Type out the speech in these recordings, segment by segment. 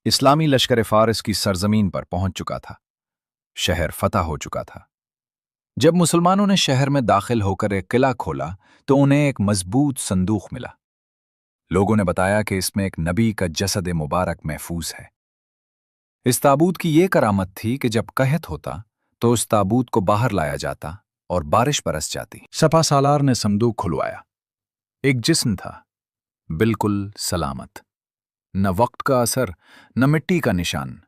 इस्लामी लश्कर फारिस की सरजमीन पर पहुंच चुका था। शहर फतह हो चुका था। जब मुसलमानों ने शहर में दाखिल होकर एक किला खोला तो उन्हें एक मजबूत संदूक मिला। लोगों ने बताया कि इसमें एक नबी का जसद मुबारक महफूज है। इस ताबूत की ये करामत थी कि जब कहत होता तो उस ताबूत को बाहर लाया जाता और बारिश बरस जाती। सपा सालार ने संदूक खुलवाया। एक जिस्म था, बिल्कुल सलामत, न वक्त का असर न मिट्टी का निशान,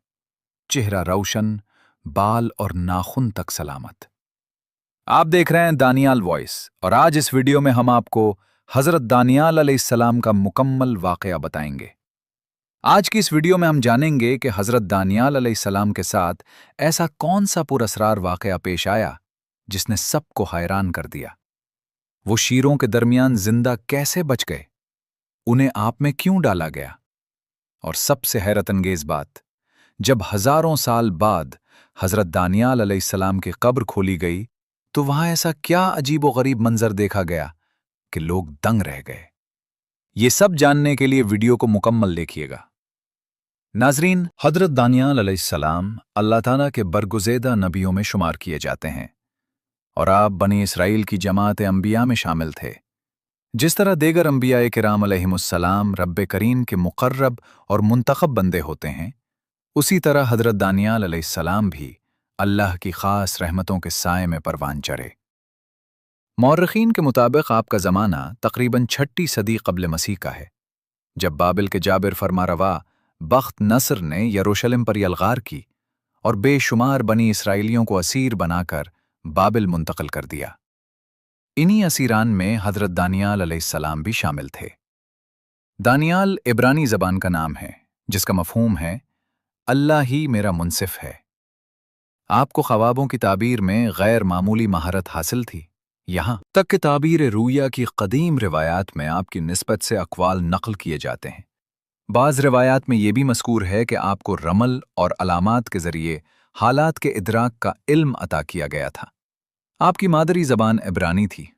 चेहरा रोशन, बाल और नाखून तक सलामत। आप देख रहे हैं दानियाल वॉइस और आज इस वीडियो में हम आपको हजरत दानियाल अलैहिस्सलाम का मुकम्मल वाकया बताएंगे। आज की इस वीडियो में हम जानेंगे कि हजरत दानियाल अलैहिस्सलाम के साथ ऐसा कौन सा पुरअसरार वाकया पेश आया जिसने सबको हैरान कर दिया। वो शीरों के दरमियान जिंदा कैसे बच गए, उन्हें आप में क्यों डाला गया, और सबसे हैरतअंगेज बात, जब हजारों साल बाद हजरत दानियाल अलैहिस्सलाम की कब्र खोली गई तो वहां ऐसा क्या अजीबो गरीब मंजर देखा गया कि लोग दंग रह गए। ये सब जानने के लिए वीडियो को मुकम्मल देखिएगा। नाजरीन, हजरत दानियाल अलैहिस्सलाम अल्लाह ताला के बरगुज़ेदा नबियों में शुमार किए जाते हैं और आप बनी इसराइल की जमात अंबिया में शामिल थे। जिस तरह देगर अंबिया किराम अलैहिमुस्सलाम रब्बे करीम के मुकर्रब और मुंतखब बंदे होते हैं, उसी तरह हजरत दानियाल अलैहिस्सलाम भी अल्लाह की खास रहमतों के साए में परवान चढ़े। मौर्रिखीन के मुताबिक आपका ज़माना तकरीबन 6ठी सदी क़ब्ल मसीह का है, जब बाबिल के जाबिर फरमारवा बख्त नसर ने यरूशलेम पर यलगार की और बेशुमार बनी इसराइलियों को असीर बनाकर बाबिल मुंतकिल कर दिया। इन्हीं असीरान में हजरत दानियाल अलैहिस्सलाम भी शामिल थे। दानियाल इब्रानी ज़बान का नाम है जिसका मफ़हूम है अल्लाह ही मेरा मुंसिफ है। आपको ख्वाबों की ताबीर में गैर मामूली महारत हासिल थी, यहाँ तक कि ताबीर रूया की कदीम रिवायात में आपकी निस्बत से अक़वाल नक़ल किए जाते हैं। बाज़ रिवायात में यह भी मज़कूर है कि आपको रमल और अलामात के ज़रिए हालात के इदराक का इल्म अता किया गया था। आपकी मादरी ज़बान इब्रानी थी।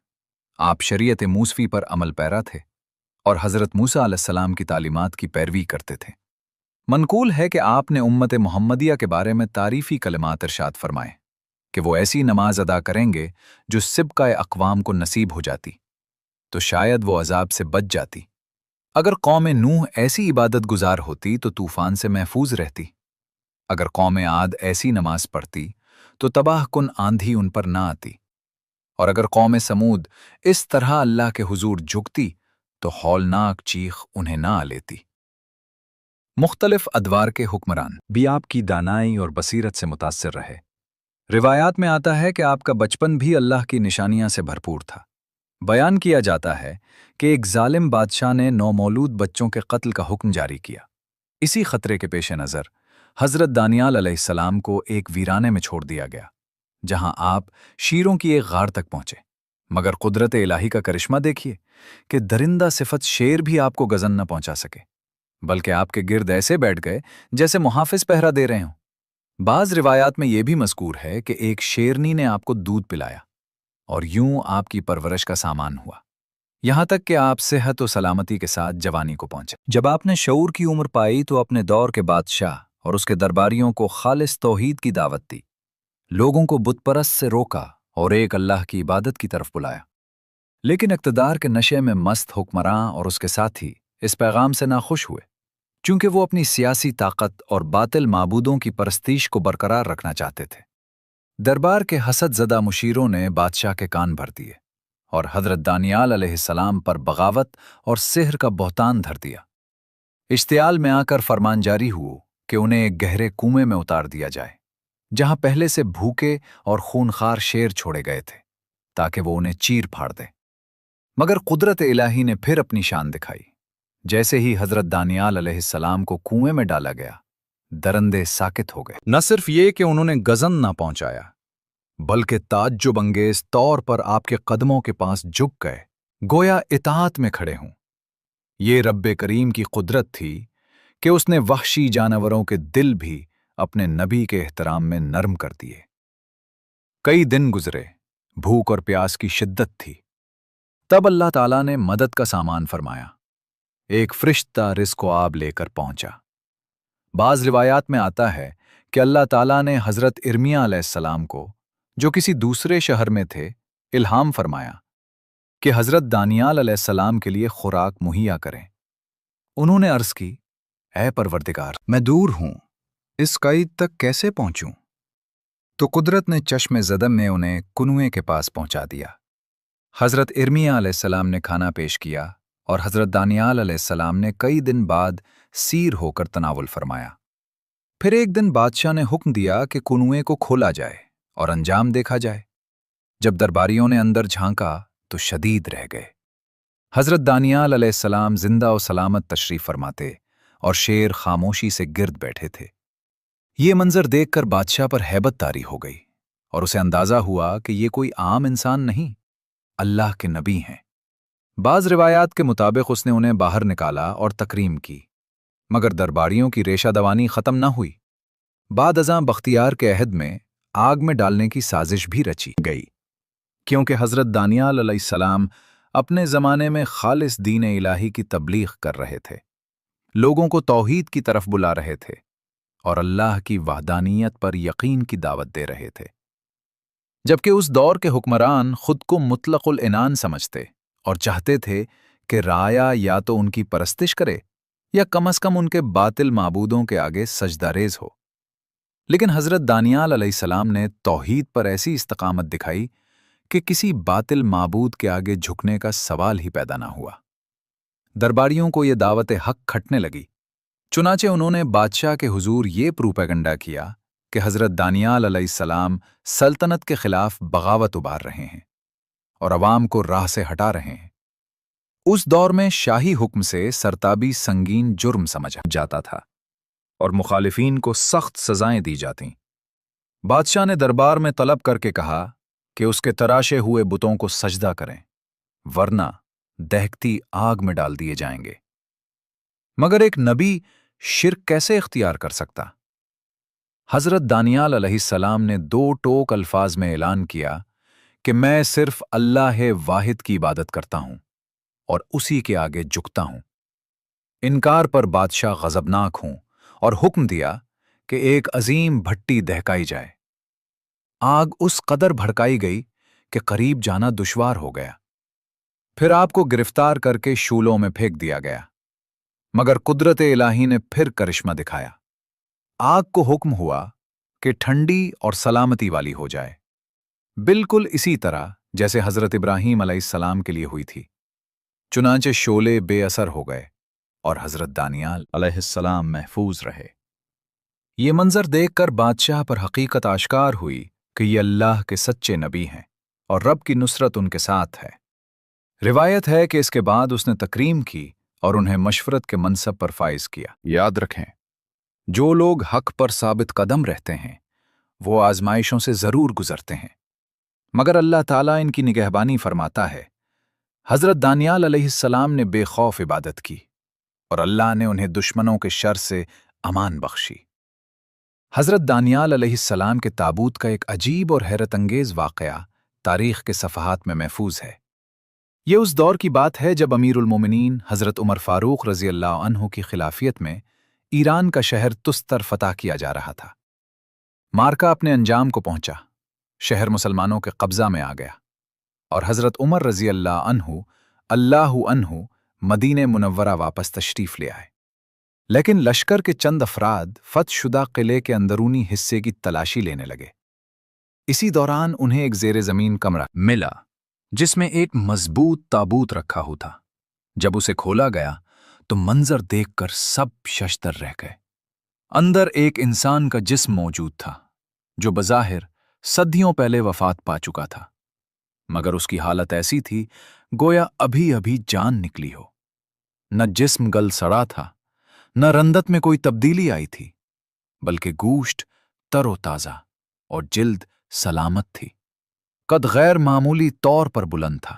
आप शरीयत मूसवी पर अमल पैरा थे और हज़रत मूसा अलैहिस्सलाम की तालीमात की पैरवी करते थे। मनकूल है कि आपने उम्मत मुहम्मदिया के बारे में तारीफ़ी कलिमात इरशाद फरमाए कि वो ऐसी नमाज अदा करेंगे जो सिब्का अक़वाम को नसीब हो जाती तो शायद वो अजाब से बच जाती। अगर कौम नूह ऐसी इबादत गुजार होती तो तूफ़ान से महफूज रहती। अगर कौम आद ऐसी नमाज पढ़ती तो तबाह कुन आंधी उन पर ना आती। और अगर कौम समूद इस तरह अल्लाह के हुजूर झुकती तो हौलनाक चीख उन्हें ना आ लेती। मुख्तलिफ अदवार के हुक्मरान भी आपकी दानाई और बसीरत से मुतासिर रहे। रिवायात में आता है कि आपका बचपन भी अल्लाह की निशानियां से भरपूर था। बयान किया जाता है कि एक जालिम बादशाह ने नौमौलूद बच्चों के कत्ल का हुक्म जारी किया। इसी खतरे के पेश नज़र हजरत दानियाल अलैहिस्सलाम को एक वीराने में छोड़ दिया गया, जहां आप शीरों की एक गार तक पहुंचे। मगर कुदरत इलाही का करिश्मा देखिए कि दरिंदा सिफत शेर भी आपको गजन न पहुंचा सके, बल्कि आपके गिर्द ऐसे बैठ गए जैसे मुहाफिज पहरा दे रहे हों। बाज़ रिवायात में यह भी मज़कूर है कि एक शेरनी ने आपको दूध पिलाया और यूं आपकी परवरिश का सामान हुआ, यहां तक कि आप सेहत और सलामती के साथ जवानी को पहुंचे। जब आपने शऊर की उम्र पाई तो अपने दौर के बादशाह और उसके दरबारियों को खालिस तौहीद की दावत दी, लोगों को बुतपरस्त से रोका और एक अल्लाह की इबादत की तरफ बुलाया। लेकिन इक़्तिदार के नशे में मस्त हुक्मरान और उसके साथी इस पैगाम से नाखुश हुए, चूंकि वो अपनी सियासी ताकत और बातिल माबूदों की परस्तीश को बरकरार रखना चाहते थे। दरबार के हसद ज़दा मुशीरों ने बादशाह के कान भर दिए और हजरत दानियाल अलैहिस्सलाम पर बगावत और सिहर का बहतान धर दिया। इश्तियाल में आकर फरमान जारी हुआ कि उन्हें एक गहरे कुएं में उतार दिया जाए, जहां पहले से भूखे और खूनखार शेर छोड़े गए थे, ताकि वो उन्हें चीर फाड़ दे। मगर कुदरत इलाही ने फिर अपनी शान दिखाई। जैसे ही हजरत दानियाल अलैहिस्सलाम को कुएं में डाला गया, दरंदे साकित हो गए। न सिर्फ ये कि उन्होंने गजन ना पहुंचाया, बल्कि ताज्जुब अंगेज तौर पर आपके कदमों के पास झुक गए, गोया इताअत में खड़े हों। ये रब्बे करीम की कुदरत थी कि उसने वहशी जानवरों के दिल भी अपने नबी के एहतराम में नरम कर दिए। कई दिन गुजरे, भूख और प्यास की शिद्दत थी। तब अल्लाह ताला ने मदद का सामान फरमाया। एक फरिश्ता रिज़्क़ आब लेकर पहुंचा। بعض روایات میں آتا ہے کہ اللہ تعالیٰ نے حضرت ارمیہ علیہ السلام کو، جو کسی دوسرے شہر میں تھے، الہام فرمایا کہ حضرت دانیال علیہ السلام کے لیے خوراک مہیا کریں۔ انہوں نے عرض کی، اے پروردگار، میں دور ہوں، اس قید تک کیسے پہنچوں؟ تو قدرت نے چشم زدم میں انہیں کنویں کے پاس پہنچا دیا۔ حضرت ارمیہ علیہ السلام نے کھانا پیش کیا اور حضرت دانیال علیہ السلام نے کئی دن بعد سیر ہو کر تناول فرمایا۔ پھر ایک دن بادشاہ نے حکم دیا کہ کنویں کو کھولا جائے اور انجام دیکھا جائے۔ جب درباریوں نے اندر جھانکا تو شدید رہ گئے۔ حضرت دانیال علیہ السلام زندہ و سلامت تشریف فرماتے اور شیر خاموشی سے گرد بیٹھے تھے۔ یہ منظر دیکھ کر بادشاہ پر ہیبت طاری ہو گئی اور اسے اندازہ ہوا کہ یہ کوئی عام انسان نہیں، اللہ کے نبی ہیں۔ بعض روایات کے مطابق اس نے انہیں باہر نکالا اور تکریم کی، مگر درباریوں کی ریشہ دوانی ختم نہ ہوئی۔ بعد ازاں بختیار کے عہد میں آگ میں ڈالنے کی سازش بھی رچی گئی، کیونکہ حضرت دانیال علیہ السلام اپنے زمانے میں خالص دین الہی کی تبلیغ کر رہے تھے، لوگوں کو توحید کی طرف بلا رہے تھے اور اللہ کی وحدانیت پر یقین کی دعوت دے رہے تھے۔ جبکہ اس دور کے حکمران خود کو مطلق العنان سمجھتے اور چاہتے تھے کہ رعایا یا تو ان کی پرستش کرے یا کم از کم ان کے باطل معبودوں کے آگے سجدہ ریز ہو۔ لیکن حضرت دانیال علیہ السلام نے توحید پر ایسی استقامت دکھائی کہ کسی باطل معبود کے آگے جھکنے کا سوال ہی پیدا نہ ہوا۔ درباریوں کو یہ دعوت حق کھٹنے لگی، چنانچہ انہوں نے بادشاہ کے حضور یہ پروپیگنڈا کیا کہ حضرت دانیال علیہ السلام سلطنت کے خلاف بغاوت ابھار رہے ہیں اور عوام کو راہ سے ہٹا رہے ہیں۔ اس دور میں شاہی حکم سے سرتابی سنگین جرم سمجھا جاتا تھا اور مخالفین کو سخت سزائیں دی جاتیں۔ بادشاہ نے دربار میں طلب کر کے کہا کہ اس کے تراشے ہوئے بتوں کو سجدہ کریں، ورنہ دہکتی آگ میں ڈال دیے جائیں گے۔ مگر ایک نبی شرک کیسے اختیار کر سکتا؟ حضرت دانیال علیہ السلام نے دو ٹوک الفاظ میں اعلان کیا کہ میں صرف اللہ واحد کی عبادت کرتا ہوں اور اسی کے آگے جھکتا ہوں۔ انکار پر بادشاہ غضبناک ہوں اور حکم دیا کہ ایک عظیم بھٹی دہکائی جائے۔ آگ اس قدر بھڑکائی گئی کہ قریب جانا دشوار ہو گیا۔ پھر آپ کو گرفتار کر کے شولوں میں پھینک دیا گیا، مگر قدرت الہی نے پھر کرشمہ دکھایا۔ آگ کو حکم ہوا کہ ٹھنڈی اور سلامتی والی ہو جائے، بالکل اسی طرح جیسے حضرت ابراہیم علیہ السلام کے لیے ہوئی تھی۔ چنانچہ شعلے بے اثر ہو گئے اور حضرت دانیال علیہ السلام محفوظ رہے۔ یہ منظر دیکھ کر بادشاہ پر حقیقت آشکار ہوئی کہ یہ اللہ کے سچے نبی ہیں اور رب کی نصرت ان کے ساتھ ہے۔ روایت ہے کہ اس کے بعد اس نے تکریم کی اور انہیں مشورت کے منصب پر فائز کیا۔ یاد رکھیں، جو لوگ حق پر ثابت قدم رہتے ہیں وہ آزمائشوں سے ضرور گزرتے ہیں، مگر اللہ تعالیٰ ان کی نگہبانی فرماتا ہے۔ حضرت دانیال علیہ السلام نے بے خوف عبادت کی اور اللہ نے انہیں دشمنوں کے شر سے امان بخشی۔ حضرت دانیال علیہ السلام کے تابوت کا ایک عجیب اور حیرت انگیز واقعہ تاریخ کے صفحات میں محفوظ ہے۔ یہ اس دور کی بات ہے جب امیر المومنین حضرت عمر فاروق رضی اللہ عنہ کی خلافت میں ایران کا شہر تستر فتح کیا جا رہا تھا۔ مارکا اپنے انجام کو پہنچا، شہر مسلمانوں کے قبضہ میں آ گیا اور حضرت عمر رضی اللہ عنہ مدینہ منورہ واپس تشریف لے آئے۔ لیکن لشکر کے چند افراد فتح شدہ قلعے کے اندرونی حصے کی تلاشی لینے لگے۔ اسی دوران انہیں ایک زیر زمین کمرہ ملا جس میں ایک مضبوط تابوت رکھا ہوا تھا۔ جب اسے کھولا گیا تو منظر دیکھ کر سب ششدر رہ گئے۔ اندر ایک انسان کا جسم موجود تھا جو بظاہر صدیوں پہلے وفات پا چکا تھا، مگر اس کی حالت ایسی تھی گویا ابھی ابھی جان نکلی ہو۔ نہ جسم گل سڑا تھا، نہ رندت میں کوئی تبدیلی آئی تھی، بلکہ گوشت تر و تازہ اور جلد سلامت تھی۔ قد غیر معمولی طور پر بلند تھا،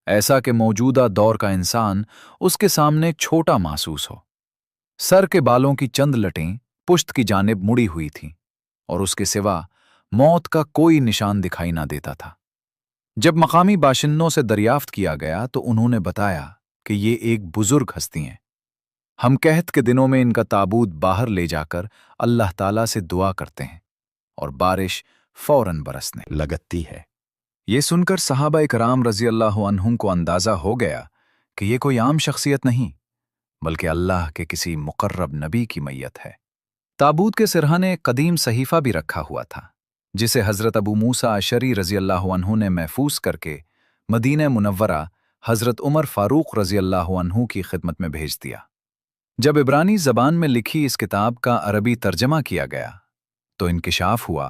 ایسا کہ موجودہ دور کا انسان اس کے سامنے چھوٹا محسوس ہو۔ سر کے بالوں کی چند لٹیں پشت کی جانب مڑی ہوئی تھیں اور اس کے سوا موت کا کوئی نشان دکھائی نہ دیتا تھا۔ جب مقامی باشندوں سے دریافت کیا گیا تو انہوں نے بتایا کہ یہ ایک بزرگ ہستی ہیں۔ हम कहत के दिनों में इनका ताबूत बाहर ले जाकर अल्लाह ताला से दुआ करते हैं और बारिश फौरन बरसने लगती है। ये सुनकर सहाबा इकराम रजी अल्लाह अन्हुम को अंदाजा हो गया कि ये कोई आम शख्सियत नहीं बल्कि अल्लाह के किसी मुकर्रब नबी की मैयत है। ताबूत के सिरहाने एक कदीम सहीफा भी रखा हुआ था जिसे हज़रत अबू मूसा अशरी रजी अल्लाह अन्हु ने महफूज करके मदीना मुनव्वरा हज़रत उमर फारूक रजी अल्लाह अन्हु की खिदमत में भेज दिया। जब इब्रानी ज़बान में लिखी इस किताब का अरबी तर्जमा किया गया तो इंकिशाफ हुआ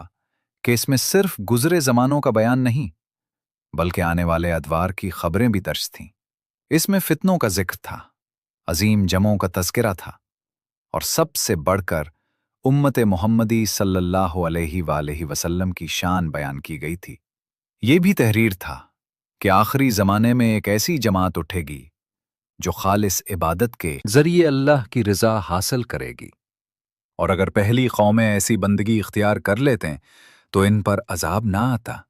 कि इसमें सिर्फ गुज़रे ज़मानों का बयान नहीं बल्कि आने वाले अदवार की खबरें भी दर्ज थीं। इसमें फितनों का जिक्र था, अजीम जमों का तज़किरा था और सबसे बढ़कर उम्मत मोहम्मदी सल्लल्लाहु अलैहि वसल्लम की शान बयान की गई थी। ये भी तहरीर था कि आखिरी ज़माने में एक ऐसी जमात उठेगी जो खालिस इबादत के जरिए अल्लाह की रज़ा हासिल करेगी, और अगर पहली कौमें ऐसी बंदगी इख्तियार कर लेते तो इन पर अजाब ना आता।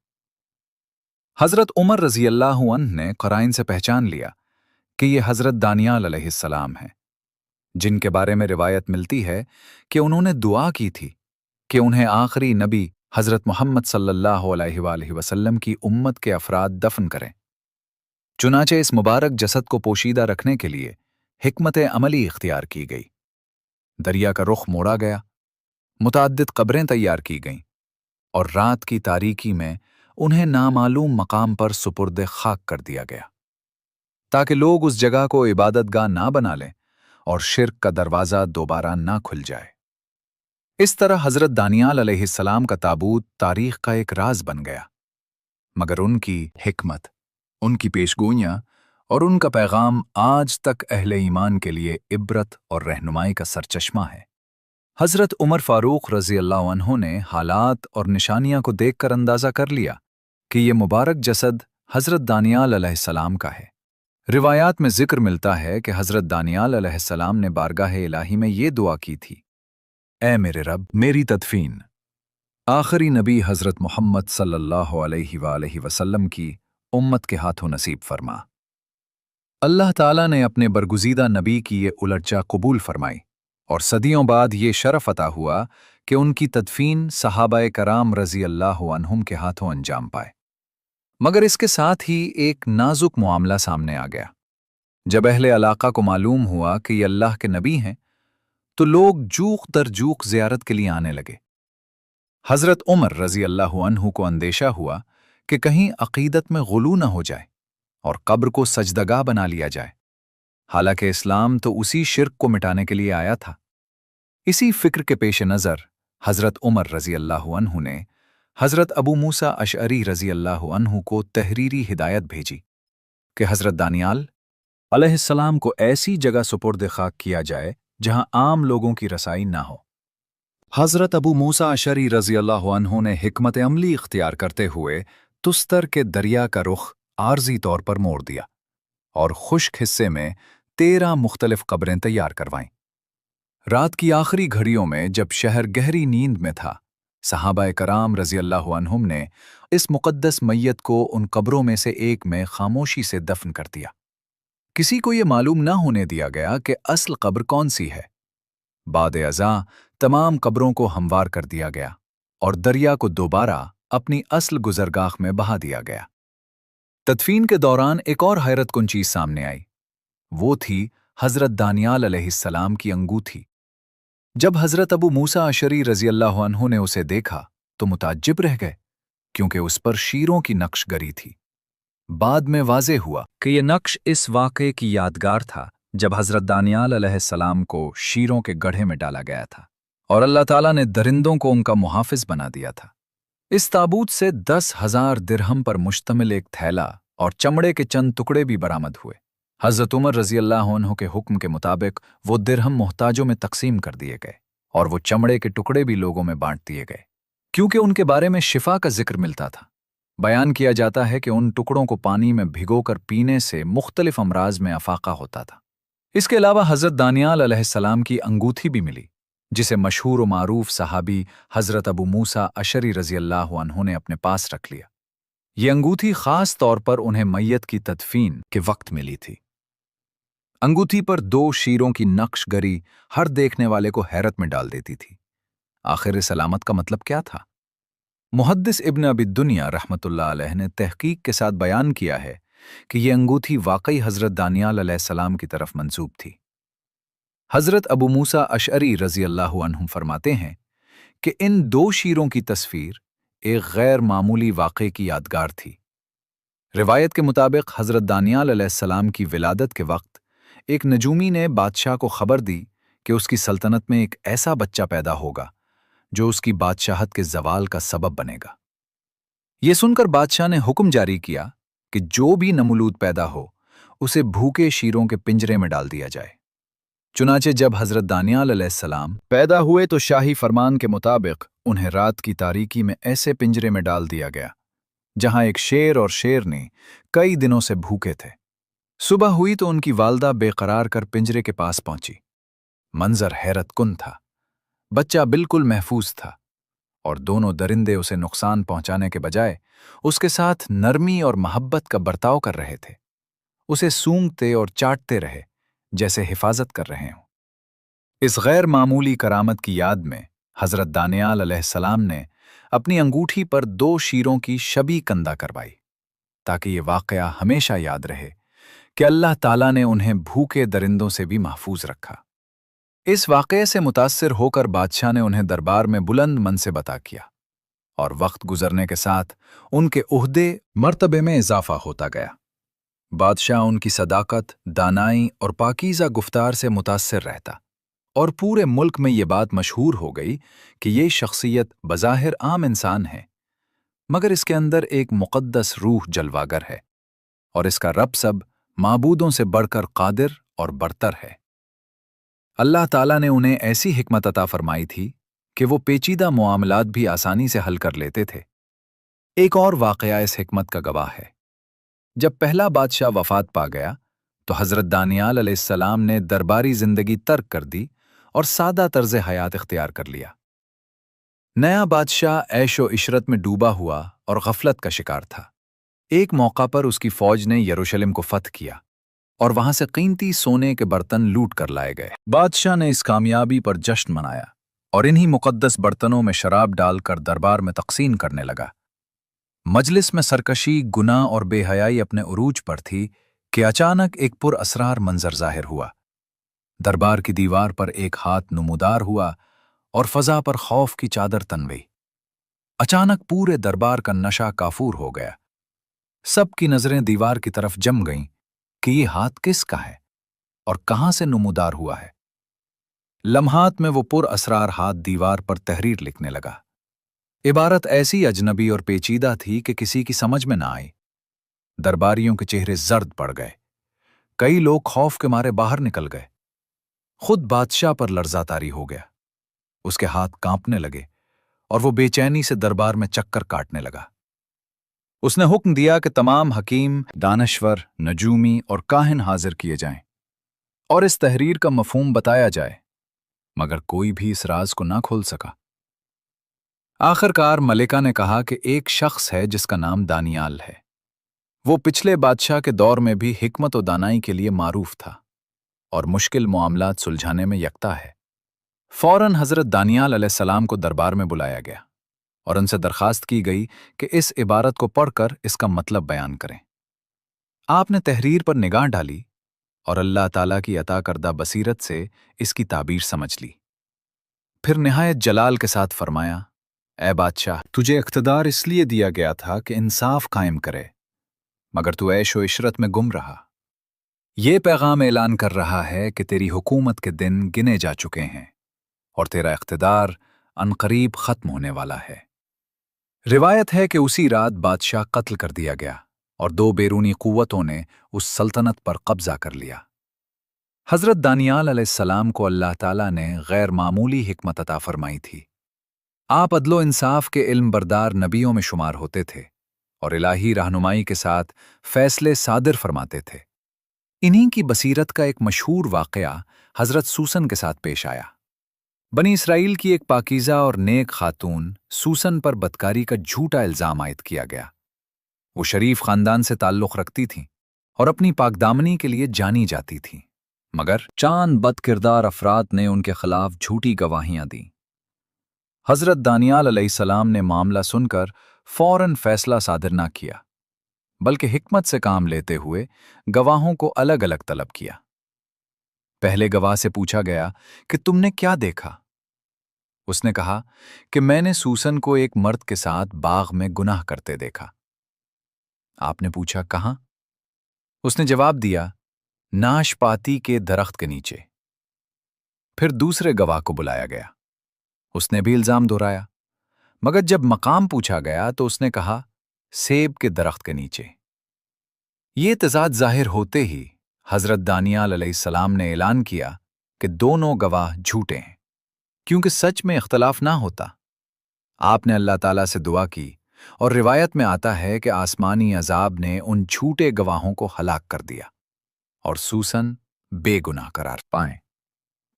हज़रत उमर रज़ी अल्लाह अन्हु ने क़राइन से पहचान लिया कि ये हज़रत दानियाल अलैहिस्सलाम हैं, जिनके बारे में रिवायत मिलती है कि उन्होंने दुआ की थी कि उन्हें आखिरी नबी हज़रत मोहम्मद सल्लल्लाहु अलैहि वसल्लम की उम्मत के अफराद दफन करें। चुनाचे इस मुबारक जसद को पोशीदा रखने के लिए हिकमत अमली इख्तियार की गई। दरिया का रुख मोड़ा गया, मुतअद्दिद कब्रें तैयार की गईं और रात की तारीकी में उन्हें नामालूम मकाम पर सुपुर्द खाक कर दिया गया ताकि लोग उस जगह को इबादतगाह ना बना लें और शिर्क का दरवाज़ा दोबारा ना खुल जाए। इस तरह हज़रत दानियाल अलैहिस्सलाम का ताबूत तारीख का एक राज बन गया, मगर उनकी हिकमत, उनकी पेशगोइयाँ और उनका पैगाम आज तक अहले ईमान के लिए इब्रत और रहनुमाई का सरचश्मा है। हज़रत उमर फारूक रज़ी अल्लाह अन्हु ने हालात और निशानियां को देखकर अंदाज़ा कर लिया कि ये मुबारक जसद हज़रत दानियाल अलैहिस्सलाम का है। रिवायात में जिक्र मिलता है कि हज़रत दानियाल अलैहिस्सलाम ने बारगाह इलाही में ये दुआ की थी, ऐ मेरे रब, मेरी तदफीन आखिरी नबी हज़रत मोहम्मद सल्लल्लाहु अलैहि वसल्लम की उम्मत के हाथों नसीब फरमा। अल्लाह ताला ने अपने बरगुज़ीदा नबी की ये उलटजा कबूल फरमाई और सदियों बाद ये शरफ अता हुआ कि उनकी तदफीन सहाबाए कराम रज़ी अल्लाह अन्हुम के हाथों अंजाम पाए। मगर इसके साथ ही एक नाजुक मामला सामने आ गया। जब अहले इलाका को मालूम हुआ कि ये अल्लाह के नबी हैं तो लोग जूख दर जूख ज़ियारत के लिए आने लगे। हज़रत उमर रज़ी अल्लाह अन्हु को अंदेशा हुआ कि कहीं अक़ीदत में गुलू न हो जाए और कब्र को सजदगाह बना लिया जाए। हालांकि इस्लाम तो उसी शिर्क को मिटाने के लिए आया था। इसी फिक्र के पेश नज़र हज़रत उमर रज़ी अल्लाह अन्हु ने हज़रत अबू मूसा अशअरी रज़ी अल्लाह अन्हु को तहरीरी हिदायत भेजी कि हज़रत दानियाल अलैहिस्सलाम को ऐसी जगह सुपुर्द खाक किया जाए जहां आम लोगों की रसाई ना हो। हज़रत अबू मूसा अशअरी रज़ी अल्लाह अन्हु ने हिकमत अमली इख्तियार करते हुए तुस्तर के दरिया का रुख आर्जी तौर पर मोड़ दिया और खुश्क हिस्से में 13 मुख्तलिफ कब्रें तैयार करवाईं। रात की आखिरी घड़ियों में जब शहर गहरी नींद में था, सहाबाए कराम रज़ी अल्लाह अन्हुम ने इस मुक़द्दस मैयत को उन कब्रों में से एक में खामोशी से दफन कर दिया। किसी को ये मालूम ना होने दिया गया कि असल कब्र कौन सी है। बाद अज़ा तमाम कब्रों को हमवार कर दिया गया और दरिया को दोबारा अपनी असल गुज़रगाह में बहा दिया गया। तदफीन के दौरान एक और हैरत कुन चीज़ सामने आई। वो थी हज़रत दानियाल अलैहिस्सलाम की अंगूठी। जब हज़रत अबू मूसा अशअरी रज़ी अल्लाह अन्हु ने उसे देखा तो मुताज्जिब रह गए, क्योंकि उस पर शीरों की नक्शगरी थी। बाद में वाज़े हुआ कि यह नक्श इस वाक़े की यादगार था जब हज़रत दानियाल अलैहिस्सलाम को शीरों के गड्ढे में डाला गया था और अल्लाह ताला ने दरिंदों को उनका मुहाफ़िज़ बना दिया था। इस ताबूत से 10,000 दिरहम पर मुश्तमिल एक थैला और चमड़े के चंद टुकड़े भी बरामद हुए। हज़रत उमर रज़ी अल्लाह अन्हु के हुक्म के मुताबिक वो दिरहम मोहताजों में तकसीम कर दिए गए और वो चमड़े के टुकड़े भी लोगों में बांट दिए गए, क्योंकि उनके बारे में शिफा का जिक्र मिलता था। बयान किया जाता है कि उन टुकड़ों को पानी में भिगोकर पीने से मुख्तलिफ अमराज में अफाका होता था। इसके अलावा हज़रत दानियाल अलैहिस्सलाम की अंगूठी भी मिली, जिसे मशहूर व मारूफ सहाबी हज़रत अबू मूसा अशअरी रज़ी अल्लाह अन्हु ने अपने पास रख लिया। ये अंगूठी ख़ास तौर पर उन्हें मैयत की तदफीन के वक्त मिली थी। अंगूठी पर 2 शीरों की नक्शगरी हर देखने वाले को हैरत में डाल देती थी। आखिर इस अलामत का मतलब क्या था? मुहद्दिस इब्न अबी दुनिया रहमतुल्लाह अलैह ने तहकीक के साथ बयान किया है कि ये अंगूठी वाकई हज़रत दानियाल अलैहिस्सलाम की तरफ मंसूब थी। हज़रत अबू मूसा अशअरी रज़ी अल्लाहु अन्हु फरमाते हैं कि इन 2 शीरों की तस्वीर एक गैर मामूली वाक़े की यादगार थी। रिवायत के मुताबिक हज़रत दानियाल अलैहिस्सलाम की विलादत के वक्त एक नजूमी ने बादशाह को खबर दी कि उसकी सल्तनत में एक ऐसा बच्चा पैदा होगा जो उसकी बादशाहत के जवाल का सबब बनेगा। ये सुनकर बादशाह ने हुक्म जारी किया कि जो भी नमूलूद पैदा हो उसे भूखे शीरों के पिंजरे में डाल दिया जाए। चुनाचे जब हज़रत दानियाल अलैहिस्सलाम पैदा हुए तो शाही फरमान के मुताबिक उन्हें रात की तारीकी में ऐसे पिंजरे में डाल दिया गया जहां एक शेर और शेरनी कई दिनों से भूखे थे। सुबह हुई तो उनकी वालदा बेकरार कर पिंजरे के पास पहुंची। मंजर हैरत कुन था। बच्चा बिल्कुल महफूज था और दोनों दरिंदे उसे नुकसान पहुंचाने के बजाय उसके साथ नरमी और मोहब्बत का बर्ताव कर रहे थे। उसे सूंघते और चाटते रहे जैसे हिफाजत कर रहे हों। इस गैर मामूली करामत की याद में हज़रत दानियाल अलैहिस्सलाम ने अपनी अंगूठी पर 2 शीरों की शबी कंदा करवाई ताकि ये वाक़या हमेशा याद रहे कि अल्लाह ताला ने उन्हें भूखे दरिंदों से भी महफूज रखा। इस वाक़ये से मुतासिर होकर बादशाह ने उन्हें दरबार में बुलंद मनसिब अता किया और वक्त गुजरने के साथ उनके उहदे मर्तबे में इजाफा होता गया। बादशाह उनकी सदाकत, दानाई और पाकीज़ा गुफ्तार से मुतासिर रहता और पूरे मुल्क में ये बात मशहूर हो गई कि ये शख्सियत बज़ाहिर आम इंसान है मगर इसके अंदर एक मुक़द्दस रूह जलवागर है और इसका रब सब माबूदों से बढ़कर कादिर और बरतर है। अल्लाह ताला ने उन्हें ऐसी हिकमत अता फरमाई थी कि वो पेचीदा मामलात भी आसानी से हल कर लेते थे। एक और वाक़या इस हिकमत का गवाह है। जब पहला बादशाह वफात पा गया तो हज़रत दानियाल अलैहिस्सलाम ने दरबारी ज़िंदगी तर्क कर दी और सादा तर्ज हयात इख्तियार कर लिया। नया बादशाह ऐशो इशरत में डूबा हुआ और गफलत का शिकार था। एक मौका पर उसकी फौज ने यरूशलेम को फतह किया और वहां से कीमती सोने के बर्तन लूट कर लाए गए। बादशाह ने इस कामयाबी पर जश्न मनाया और इन्हीं मुकद्दस बर्तनों में शराब डालकर दरबार में तकसीम करने लगा। मजलिस में सरकशी, गुनाह और बेहयाई अपने उरूज पर थी कि अचानक एक पुरअसरार मंजर जाहिर हुआ। दरबार की दीवार पर एक हाथ नुमुदार हुआ और फजा पर खौफ की चादर तन गई। अचानक पूरे दरबार का नशा काफूर हो गया। सबकी नजरें दीवार की तरफ जम गईं कि ये हाथ किसका है और कहां से नुमुदार हुआ है। लम्हात में वो पुरअसरार हाथ दीवार पर तहरीर लिखने लगा। इबारत ऐसी अजनबी और पेचीदा थी कि किसी की समझ में ना आई। दरबारियों के चेहरे जर्द पड़ गए। कई लोग खौफ के मारे बाहर निकल गए। खुद बादशाह पर लर्जा तारी हो गया। उसके हाथ कांपने लगे और वो बेचैनी से दरबार में चक्कर काटने लगा। उसने हुक्म दिया कि तमाम हकीम, दानश्वर, नजूमी और काहिन हाजिर किए जाएं और इस तहरीर का मफहूम बताया जाए, मगर कोई भी इस राज को ना खोल सका। आखिरकार मलिका ने कहा कि एक शख्स है जिसका नाम दानियाल है। वो पिछले बादशाह के दौर में भी हिकमत और दानाई के लिए मारूफ था और मुश्किल मामलात सुलझाने में यकता है। फौरन हजरत दानियाल अलैहिस्सलाम को दरबार में बुलाया गया और उनसे दरखास्त की गई कि इस इबारत को पढ़कर इसका मतलब बयान करें। आपने तहरीर पर निगाह डाली और अल्लाह ताला की अता करदा बसीरत से इसकी ताबीर समझ ली। फिर निहायत जलाल के साथ फरमाया, ए बादशाह, तुझे इख्तिदार इसलिए दिया गया था कि इंसाफ कायम करे, मगर तू ऐशो इशरत में गुम रहा। ये पैगाम ऐलान कर रहा है कि तेरी हुकूमत के दिन गिने जा चुके हैं और तेरा इख्तिदार अनकरीब खत्म होने वाला है। रिवायत है कि उसी रात बादशाह कत्ल कर दिया गया और 2 बैरूनी कुव्वतों ने उस सल्तनत पर कब्जा कर लिया। हज़रत दानियाल अलैहिस्सलाम को अल्लाह ताला ने गैर मामूली हिकमत अता फरमाई थी। आप अदलो इंसाफ के इल्म बरदार नबियों में शुमार होते थे और इलाही रहनुमाई के साथ फैसले सादिर फरमाते थे। इन्हीं की बसीरत का एक मशहूर वाक़या हज़रत सूसन के साथ पेश आया। बनी इसराइल की एक पाकीज़ा और नेक खातून सूसन पर बदकारी का झूठा इल्ज़ाम आयद किया गया। वो शरीफ खानदान से ताल्लुक़ रखती थीं और अपनी पाकदामनी के लिए जानी जाती थीं। मगर चांद बद किरदार अफराद ने उनके खिलाफ झूठी गवाहियां दी। हजरत दानियाल अलैहिस्सलाम ने मामला सुनकर फौरन फैसला सादर ना किया, बल्कि हिकमत से काम लेते हुए गवाहों को अलग अलग तलब किया। पहले गवाह से पूछा गया कि तुमने क्या देखा। उसने कहा कि मैंने सूसन को एक मर्द के साथ बाग में गुनाह करते देखा। आपने पूछा कहां? उसने जवाब दिया, नाशपाती के दरख्त के नीचे। फिर दूसरे गवाह को बुलाया गया। उसने भी इल्जाम दोहराया, मगर जब मकाम पूछा गया तो उसने कहा, सेब के दरख्त के नीचे। ये तजाद जाहिर होते ही हजरत दानियाल अलैहिस्सलाम ने ऐलान किया कि दोनों गवाह झूठे हैं, क्योंकि सच में इख्तलाफ ना होता। आपने अल्लाह ताला से दुआ की और रिवायत में आता है कि आसमानी अजाब ने उन झूठे गवाहों को हलाक कर दिया और सूसन बेगुनाह करार पाए।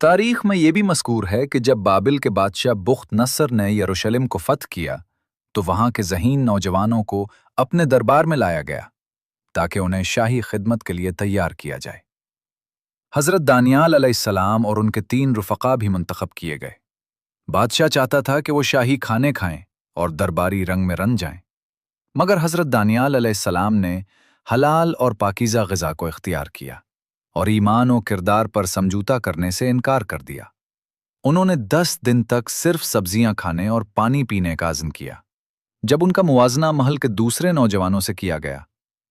तारीख में यह भी मज़कूर है कि जब बाबिल के बादशाह बुख्त नस्र ने यरूशलेम को फतह किया तो वहां के ज़हीन नौजवानों को अपने दरबार में लाया गया ताकि उन्हें शाही खिदमत के लिए तैयार किया जाए। हजरत दानियाल अलैहिस्सलाम और उनके 3 रुफ़क़ा भी मुंतखब किए गए। बादशाह चाहता था कि वो शाही खाने खाएं और दरबारी रंग में रंग जाएं, मगर हजरत दानियाल अलैहिस्सलाम ने हलाल और पाकीज़ा ग़िज़ा को इख्तियार किया और ईमान और किरदार पर समझौता करने से इनकार कर दिया। उन्होंने 10 दिन तक सिर्फ सब्जियां खाने और पानी पीने का अज़्म किया। जब उनका मुवाजना महल के दूसरे नौजवानों से किया गया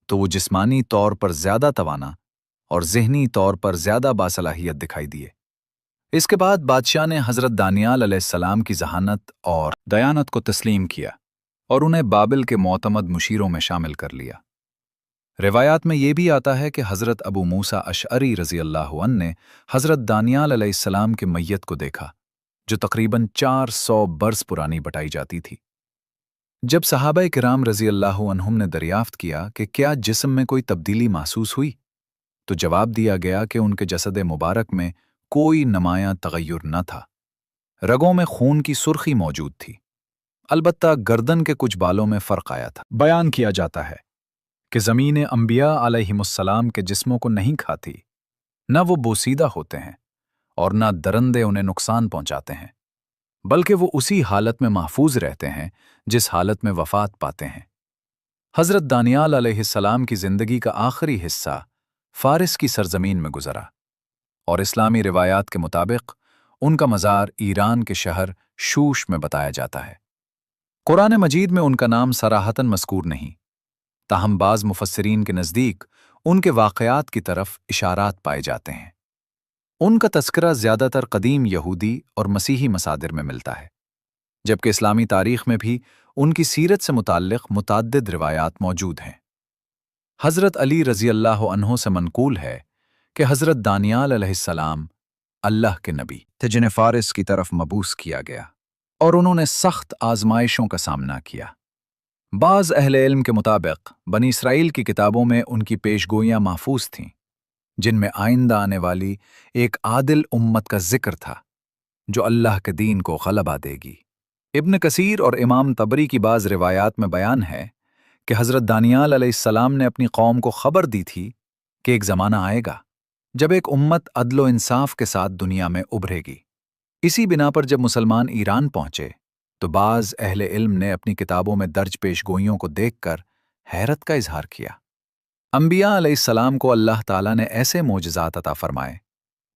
तो वो जिस्मानी तौर पर ज्यादा तवाना और ज़हनी तौर पर ज्यादा बासलाहियत दिखाई दिए। इसके बाद बादशाह ने हजरत दानियाल अलैहिस्सलाम की जहानत और दयानत को तस्लीम किया और उन्हें बाबिल के मोतमद मुशीरों में शामिल कर लिया। रिवायात में यह भी आता है कि हजरत अबू मूसा अशअरी रज़ी अल्लाहु अन्हु ने हजरत दानियाल अलैहिस्सलाम के मैयत को देखा, जो तकरीबन 400 बरस पुरानी बताई जाती थी। जब सहाबाए किराम रज़ी अल्लाहु अन्हुम ने दरियाफ्त किया कि क्या जिस्म में कोई तब्दीली महसूस हुई, तो जवाब दिया गया कि उनके जसद मुबारक में कोई नुमायां तगय्युर न था। रगों में खून की सुर्खी मौजूद थी, अलबत्ता गर्दन के कुछ बालों में फ़र्क आया था। बयान किया जाता है कि ज़मीन अंबिया अलैहिमुस्सलाम के जिस्मों को नहीं खाती, न वो बोसीदा होते हैं और न दरंदे उन्हें नुकसान पहुंचाते हैं, बल्कि वो उसी हालत में महफूज रहते हैं जिस हालत में वफात पाते हैं। हजरत दानियाल अलैहिस्सलाम की जिंदगी का आखिरी हिस्सा फारिस की सरजमीन में गुजरा और इस्लामी रिवायात के मुताबिक उनका मज़ार ईरान के शहर शूश में बताया जाता है। कुरान मजीद में उनका नाम सराहतन मज़कूर नहीं, ताहम बाज़ मुफस्सिरीन के नज़दीक उनके वाक़यात की तरफ इशारात पाए जाते हैं। उनका तस्करा ज़्यादातर कदीम यहूदी और मसीही मसादिर में मिलता है, जबकि इस्लामी तारीख में भी उनकी सीरत से मुताल्लिक़ मुतअद्दिद रिवायात मौजूद हैं। हज़रत अली रज़ी अल्लाहु अन्हु से मनकूल है कि हज़रत दानियाल अलैहिस्सलाम अल्लाह के नबी थे जिन्हें फारिस की तरफ मबूस किया गया और उन्होंने सख्त आजमाइशों का सामना किया। बाज़ अहले इल्म के मुताबिक बनी इसराइल की किताबों में उनकी पेशगोइयां महफूज थीं, जिनमें आइंदा आने वाली एक आदिल उम्मत का जिक्र था जो अल्लाह के दीन को ग़लबा देगी। इब्न कसीर और इमाम तबरी की बाज़ रिवायात में बयान है कि हज़रत दानियाल अलैहिस्सलाम ने अपनी कौम को खबर दी थी कि एक ज़माना आएगा जब एक उम्मत अदलो इंसाफ के साथ दुनिया में उभरेगी। इसी बिना पर जब मुसलमान ईरान पहुंचे तो बाज़ अहले इल्म ने अपनी किताबों में दर्ज पेशगोइयों को देखकर हैरत का इजहार किया। अंबिया अलैहिस्सलाम को अल्लाह ताला ने ऐसे मोजज़ात अता फरमाए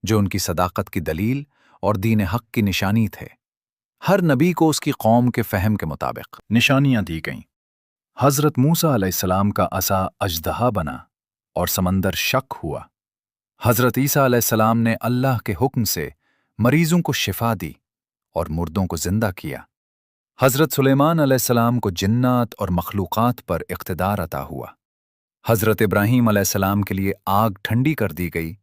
जो उनकी सदाकत की दलील और दीन हक की निशानी थे। हर नबी को उसकी कौम के फ़हम के मुताबिक निशानियां दी गईं। हज़रत मूसा अलैहिस्सलाम का असा अजदहा बना और समंदर शक हुआ। हज़रत ईसा अलैहिस्सलाम ने अल्लाह के हुक्म से मरीजों को शिफा दी और मुर्दों को जिंदा किया। हज़रत सुलेमान अलैहिस्सलाम को जिन्नात और मखलूक़ात पर इक़्तिदार अता हुआ। हज़रत इब्राहीम अलैहिस्सलाम के लिए आग ठंडी कर दी गई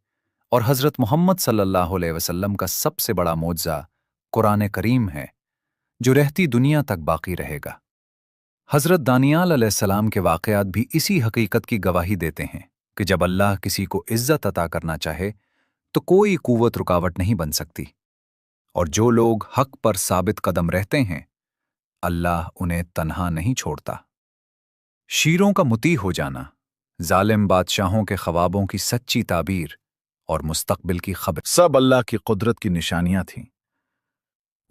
और हज़रत मोहम्मद सल्लल्लाहु अलैहि वसल्लम का सबसे बड़ा मोज़ा कुरान करीम है जो रहती दुनिया तक बाकी रहेगा। हज़रत दानियाल अलैहिस्सलाम के वाक़यात भी इसी हकीकत की गवाही देते हैं कि जब अल्लाह किसी को इज़्ज़त अता करना चाहे तो कोई क़ुव्वत रुकावट नहीं बन सकती, और जो लोग हक़ पर साबित कदम रहते हैं अल्लाह उन्हें तन्हा नहीं छोड़ता। शीरों का मुती हो जाना, जालिम बादशाहों के ख्वाबों की सच्ची ताबीर और मुस्तकबिल की खबर सब अल्लाह की कुदरत की निशानियां थीं।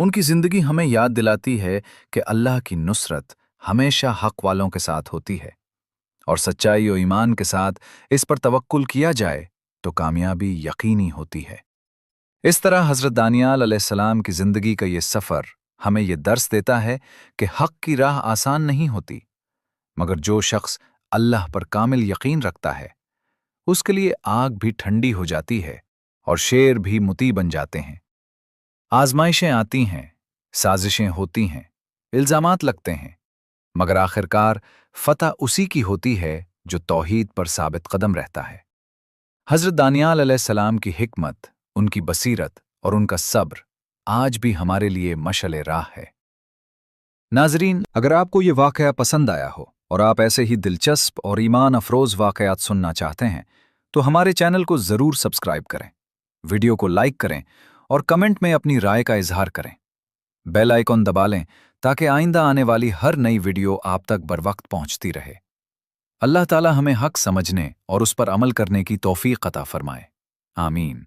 उनकी जिंदगी हमें याद दिलाती है कि अल्लाह की नुसरत हमेशा हक वालों के साथ होती है, और सच्चाई और ईमान के साथ इस पर तवक्कुल किया जाए तो कामयाबी यकीनी होती है। इस तरह हज़रत दानियाल अलैहिस्सलाम की ज़िंदगी का ये सफ़र हमें ये दर्स देता है कि हक़ की राह आसान नहीं होती, मगर जो शख्स अल्लाह पर कामिल यकीन रखता है, उसके लिए आग भी ठंडी हो जाती है और शेर भी मुती बन जाते हैं। आजमाइशें आती हैं, साजिशें होती हैं, इल्ज़ामात लगते हैं, मगर आखिरकार फ़तह उसी की होती है जो तौहीद पर साबित कदम रहता है। हज़रत दानियाल अलैहिस्सलाम की हिकमत, उनकी बसीरत और उनका सब्र आज भी हमारे लिए मशअल राह है। नाज़रीन, अगर आपको ये वाक़या पसंद आया हो और आप ऐसे ही दिलचस्प और ईमान अफरोज़ वाक़यात सुनना चाहते हैं, तो हमारे चैनल को ज़रूर सब्सक्राइब करें, वीडियो को लाइक करें और कमेंट में अपनी राय का इजहार करें। बेल आइकॉन दबा लें ताकि आइंदा आने वाली हर नई वीडियो आप तक बरवक्त पहुंचती रहे। अल्लाह ताला हमें हक समझने और उस पर अमल करने की तौफीक अता फरमाए। आमीन।